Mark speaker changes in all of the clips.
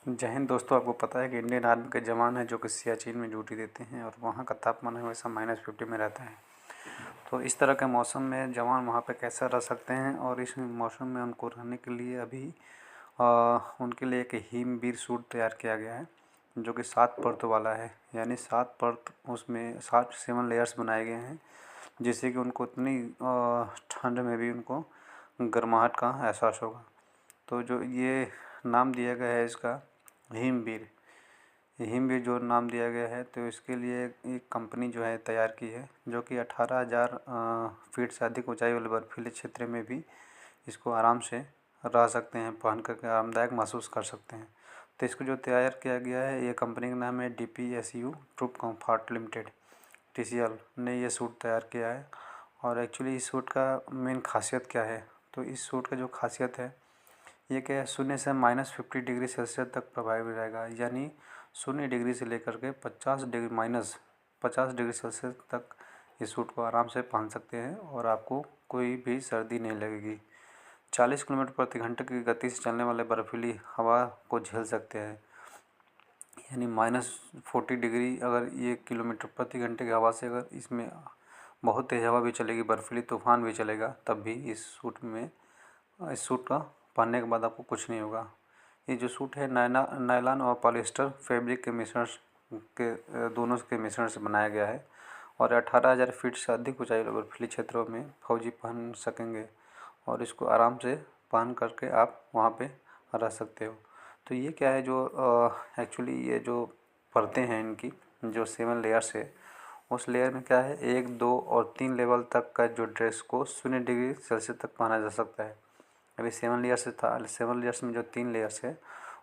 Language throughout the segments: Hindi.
Speaker 1: जय हिंद दोस्तों। आपको पता है कि इंडियन आर्मी के जवान हैं जो कि सियाचिन में ड्यूटी देते हैं और वहाँ का तापमान हमेशा -50 में रहता है। तो इस तरह के मौसम में जवान वहाँ पे कैसे रह सकते हैं और इस मौसम में उनको रहने के लिए अभी उनके लिए एक हिमवीर सूट तैयार किया गया है जो कि 7 परतों वाला है। यानी 7 परत, उसमें 7 लेयर्स बनाए गए हैं जिससे कि उनको उतनी ठंड में भी उनको गर्माहट का एहसास होगा। तो जो ये नाम दिया गया है इसका हिमवीर, हिमवीर जो नाम दिया गया है, तो इसके लिए एक कंपनी जो है तैयार की है जो कि 18,000 फीट से अधिक ऊंचाई वाले बर्फीले क्षेत्र में भी इसको आराम से रह सकते हैं, पहन करके आरामदायक महसूस कर सकते हैं। तो इसको जो तैयार किया गया है, ये कंपनी का नाम है DPSU troop comfort limited, TCL ने ये सूट तैयार किया है। और एक्चुअली इस सूट का मेन खासियत क्या है, तो इस सूट का जो खासियत है ये क्या है, 0 से -50 डिग्री सेल्सियस तक प्रभावी रहेगा। यानी 0 डिग्री से लेकर के -50 डिग्री सेल्सियस तक इस सूट को आराम से पहन सकते हैं और आपको कोई भी सर्दी नहीं लगेगी। 40 किलोमीटर प्रति घंटे की गति से चलने वाले बर्फीली हवा को झेल सकते हैं। यानी -40 डिग्री अगर ये किलोमीटर प्रति घंटे की हवा से, अगर इसमें बहुत तेज़ हवा भी चलेगी, बर्फीली तूफान भी चलेगा, तब भी इस सूट का पहनने के बाद आपको कुछ नहीं होगा। ये जो सूट है नायलॉन और पॉलिएस्टर फैब्रिक के मिश्रण के दोनों के मिश्रण से बनाया गया है और 18,000 फीट से अधिक ऊंचाई वाले बर्फीले क्षेत्रों में फौजी पहन सकेंगे और इसको आराम से पहन करके आप वहाँ पे रह सकते हो। तो ये क्या है, जो एक्चुअली ये जो परतें हैं इनकी, जो 7 लेयर्स है, उस लेयर में क्या है, 1, 2 और 3 लेवल तक का जो ड्रेस को 0 डिग्री सेल्सियस तक पहना जा सकता है। अभी 7 लेयर्स था, 7 लेयर्स में जो 3 लेयर्स है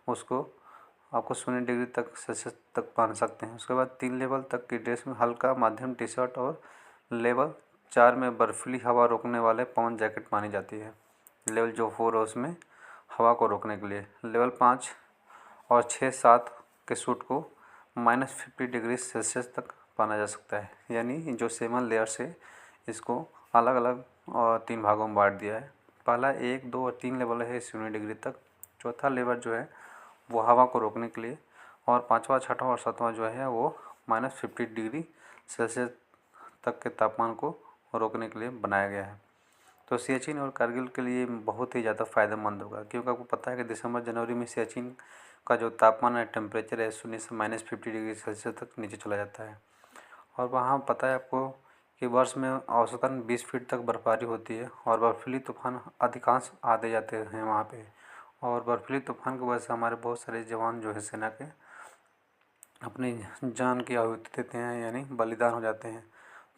Speaker 1: उसको आपको 0 डिग्री तक सेल्सियस तक पहन सकते हैं। उसके बाद 3 लेवल तक की ड्रेस में हल्का मध्यम टी शर्ट और लेवल 4 में बर्फीली हवा रोकने वाले पवन जैकेट मानी जाती है। लेवल जो 4 है उसमें हवा को रोकने के लिए। लेवल 5 और 6, 7 के सूट को -50 डिग्री सेल्सियस तक पहना जा सकता है। यानी जो 7 लेयर्स है इसको अलग अलग 3 भागों में बांट दिया है। पहला 1, 2 और 3 लेवल है 0 डिग्री तक। चौथा लेवल जो है वो हवा को रोकने के लिए, और 5वां, 6वां और 7वां जो है वो -50 डिग्री सेल्सियस तक के तापमान को रोकने के लिए बनाया गया है। तो सियाचिन और कारगिल के लिए बहुत ही ज़्यादा फ़ायदेमंद होगा, क्योंकि आपको पता है कि दिसंबर जनवरी में सियाचिन का जो तापमान है, टेम्परेचर है, 0 से -50 डिग्री सेल्सियस तक नीचे चला जाता है। और वहाँ पता है आपको कि वर्ष में औसतन 20 फीट तक बर्फबारी होती है और बर्फीली तूफान अधिकांश आते जाते हैं वहाँ पे। और बर्फीली तूफान की वजह से हमारे बहुत सारे जवान जो है सेना के अपनी जान की आहुति देते हैं, यानी बलिदान हो जाते हैं।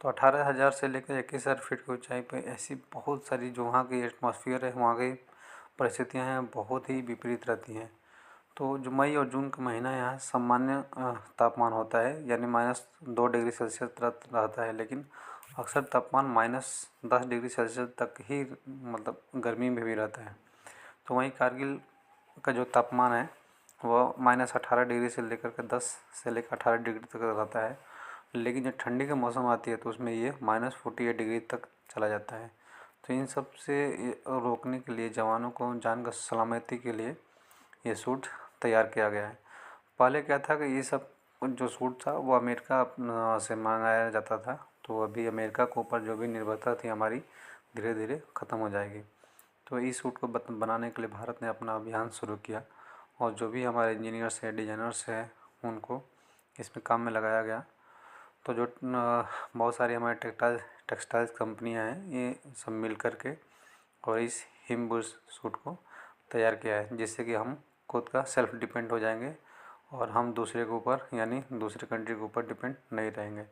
Speaker 1: तो 18,000 से लेकर 21,000 फीट की ऊंचाई पर ऐसी बहुत सारी जो वहाँ की एटमॉस्फेयर है, वहाँ की परिस्थितियाँ हैं, बहुत ही विपरीत रहती हैं। तो जो मई और जून का महीना यहाँ सामान्य तापमान होता है, यानी -2 डिग्री सेल्सियस रहता है, लेकिन अक्सर तापमान -10 डिग्री सेल्सियस तक ही मतलब गर्मी में भी रहता है। तो वहीं कारगिल का जो तापमान है वो -18 डिग्री से लेकर के 10 से लेकर 18 डिग्री तक रहता है। लेकिन जब ठंडी का मौसम आती है तो उसमें ये -48 डिग्री तक चला जाता है। तो इन सब से रोकने के लिए, जवानों को जान का सलामती के लिए ये सूट तैयार किया गया है। पहले क्या था कि ये सब जो सूट था वो अमेरिका से मंगाया जाता था, तो अभी अमेरिका के ऊपर जो भी निर्भरता थी हमारी, धीरे धीरे ख़त्म हो जाएगी। तो इस सूट को बनाने के लिए भारत ने अपना अभियान शुरू किया और जो भी हमारे इंजीनियर्स हैं, डिज़ाइनर्स हैं, उनको इसमें काम में लगाया गया। तो जो बहुत सारी हमारे टेक्सटाइल्स कंपनियां हैं, ये सब मिल कर के और इस हिमबूस सूट को तैयार किया है, जिससे कि हम खुद का सेल्फ डिपेंड हो जाएंगे और हम दूसरे के ऊपर, यानी दूसरे कंट्री के ऊपर डिपेंड नहीं रहेंगे।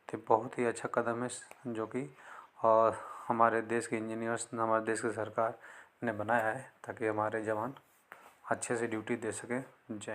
Speaker 1: तो बहुत ही अच्छा कदम है जो कि हमारे देश के इंजीनियर्स, हमारे देश की सरकार ने बनाया है, ताकि हमारे जवान अच्छे से ड्यूटी दे सकें। जय